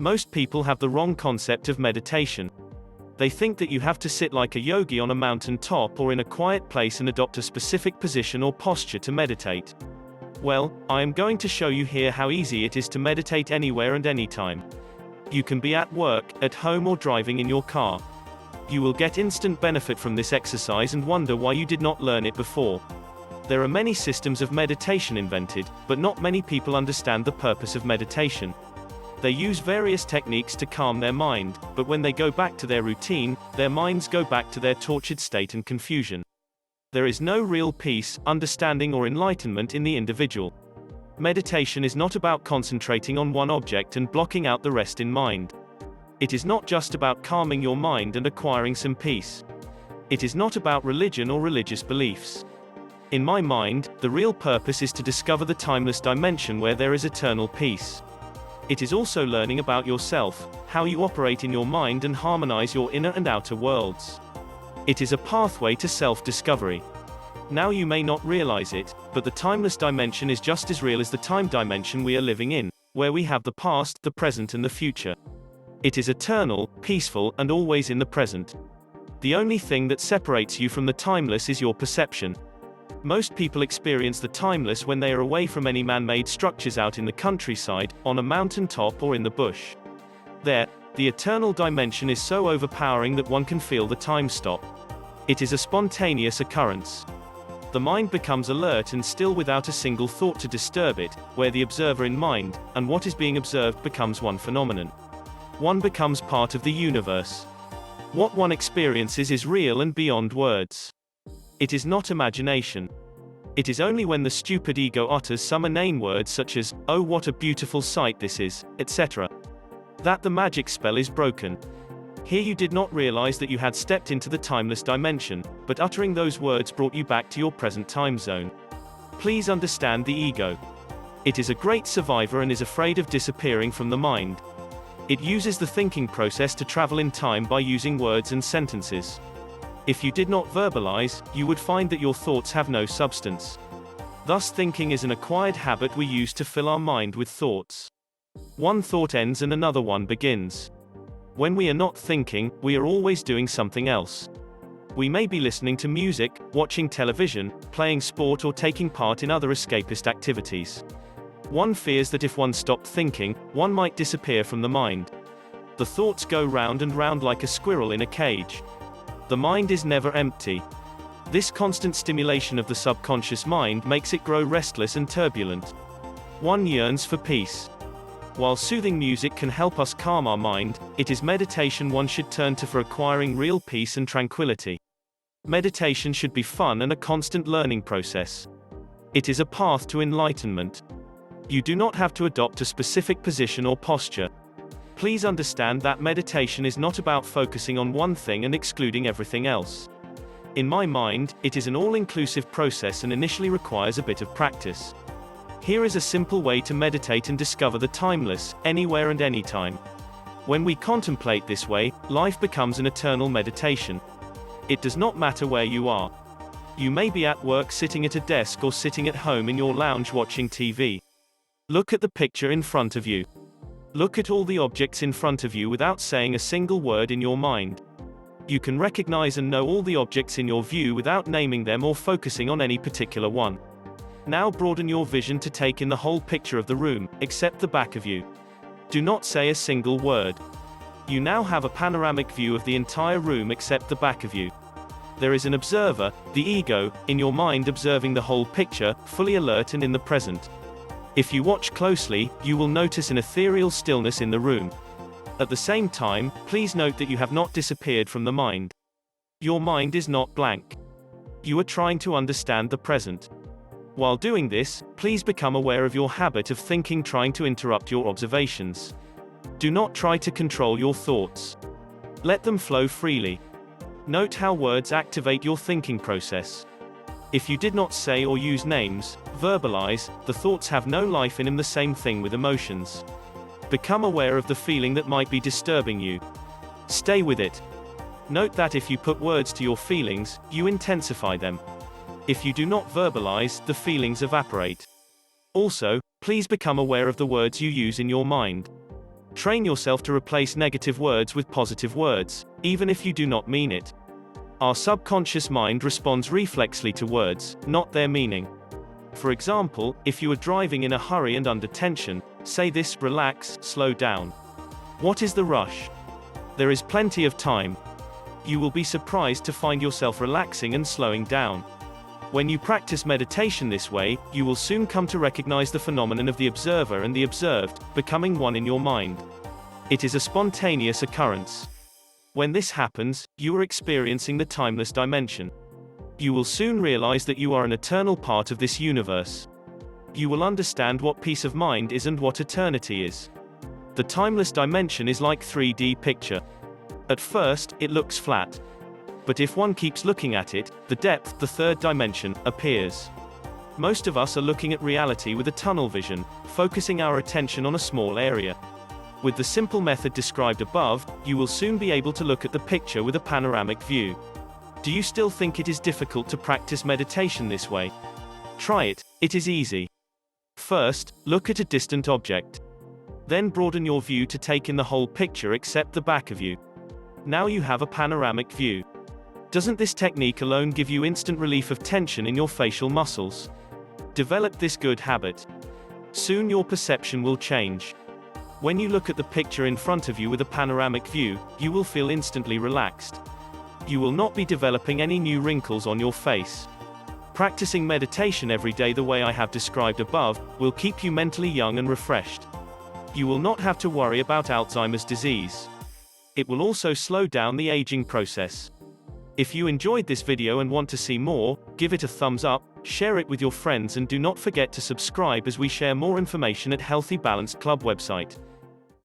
Most people have the wrong concept of meditation. They think that you have to sit like a yogi on a mountain top or in a quiet place and adopt a specific position or posture to meditate. Well, I am going to show you here how easy it is to meditate anywhere and anytime. You can be at work, at home, or driving in your car. You will get instant benefit from this exercise and wonder why you did not learn it before. There are many systems of meditation invented, but not many people understand the purpose of meditation. They use various techniques to calm their mind, but when they go back to their routine, their minds go back to their tortured state and confusion. There is no real peace, understanding, or enlightenment in the individual. Meditation is not about concentrating on one object and blocking out the rest in mind. It is not just about calming your mind and acquiring some peace. It is not about religion or religious beliefs. In my mind, the real purpose is to discover the timeless dimension where there is eternal peace. It is also learning about yourself, how you operate in your mind and harmonize your inner and outer worlds. It is a pathway to self-discovery. Now you may not realize it, but the timeless dimension is just as real as the time dimension we are living in, where we have the past, the present, and the future. It is eternal, peaceful, and always in the present. The only thing that separates you from the timeless is your perception. Most people experience the timeless when they are away from any man-made structures out in the countryside, on a mountain top, or in the bush. There, the eternal dimension is so overpowering that one can feel the time stop. It is a spontaneous occurrence. The mind becomes alert and still without a single thought to disturb it, where the observer in mind, and what is being observed becomes one phenomenon. One becomes part of the universe. What one experiences is real and beyond words. It is not imagination. It is only when the stupid ego utters some inane words such as, "Oh, what a beautiful sight this is," etc., that the magic spell is broken. Here you did not realize that you had stepped into the timeless dimension, but uttering those words brought you back to your present time zone. Please understand the ego. It is a great survivor and is afraid of disappearing from the mind. It uses the thinking process to travel in time by using words and sentences. If you did not verbalize, you would find that your thoughts have no substance. Thus, thinking is an acquired habit we use to fill our mind with thoughts. One thought ends and another one begins. When we are not thinking, we are always doing something else. We may be listening to music, watching television, playing sport, or taking part in other escapist activities. One fears that if one stopped thinking, one might disappear from the mind. The thoughts go round and round like a squirrel in a cage. The mind is never empty. This constant stimulation of the subconscious mind makes it grow restless and turbulent. One yearns for peace. While soothing music can help us calm our mind, it is meditation one should turn to for acquiring real peace and tranquility. Meditation should be fun and a constant learning process. It is a path to enlightenment. You do not have to adopt a specific position or posture. Please understand that meditation is not about focusing on one thing and excluding everything else. In my mind, it is an all-inclusive process and initially requires a bit of practice. Here is a simple way to meditate and discover the timeless, anywhere and anytime. When we contemplate this way, life becomes an eternal meditation. It does not matter where you are. You may be at work sitting at a desk or sitting at home in your lounge watching TV. Look at the picture in front of you. Look at all the objects in front of you without saying a single word in your mind. You can recognize and know all the objects in your view without naming them or focusing on any particular one. Now broaden your vision to take in the whole picture of the room, except the back of you. Do not say a single word. You now have a panoramic view of the entire room except the back of you. There is an observer, the ego, in your mind observing the whole picture, fully alert and in the present. If you watch closely, you will notice an ethereal stillness in the room. At the same time, please note that you have not disappeared from the mind. Your mind is not blank. You are trying to understand the present. While doing this, please become aware of your habit of thinking trying to interrupt your observations. Do not try to control your thoughts. Let them flow freely. Note how words activate your thinking process. If you did not say or use names, verbalize, the thoughts have no life in them. The same thing with emotions. Become aware of the feeling that might be disturbing you. Stay with it. Note that if you put words to your feelings, you intensify them. If you do not verbalize, the feelings evaporate. Also, please become aware of the words you use in your mind. Train yourself to replace negative words with positive words, even if you do not mean it. Our subconscious mind responds reflexly to words, not their meaning. For example, if you are driving in a hurry and under tension, say this: relax, slow down. What is the rush? There is plenty of time. You will be surprised to find yourself relaxing and slowing down. When you practice meditation this way, you will soon come to recognize the phenomenon of the observer and the observed, becoming one in your mind. It is a spontaneous occurrence. When this happens, you are experiencing the timeless dimension. You will soon realize that you are an eternal part of this universe. You will understand what peace of mind is and what eternity is. The timeless dimension is like 3D picture. At first, it looks flat. But if one keeps looking at it, the depth, the third dimension, appears. Most of us are looking at reality with a tunnel vision, focusing our attention on a small area. With the simple method described above, you will soon be able to look at the picture with a panoramic view. Do you still think it is difficult to practice meditation this way? Try it, it is easy. First, look at a distant object. Then broaden your view to take in the whole picture except the back of you. Now you have a panoramic view. Doesn't this technique alone give you instant relief of tension in your facial muscles? Develop this good habit. Soon your perception will change. When you look at the picture in front of you with a panoramic view, you will feel instantly relaxed. You will not be developing any new wrinkles on your face. Practicing meditation every day the way I have described above, will keep you mentally young and refreshed. You will not have to worry about Alzheimer's disease. It will also slow down the aging process. If you enjoyed this video and want to see more, give it a thumbs up, share it with your friends and do not forget to subscribe as we share more information at Healthy Balanced Club website.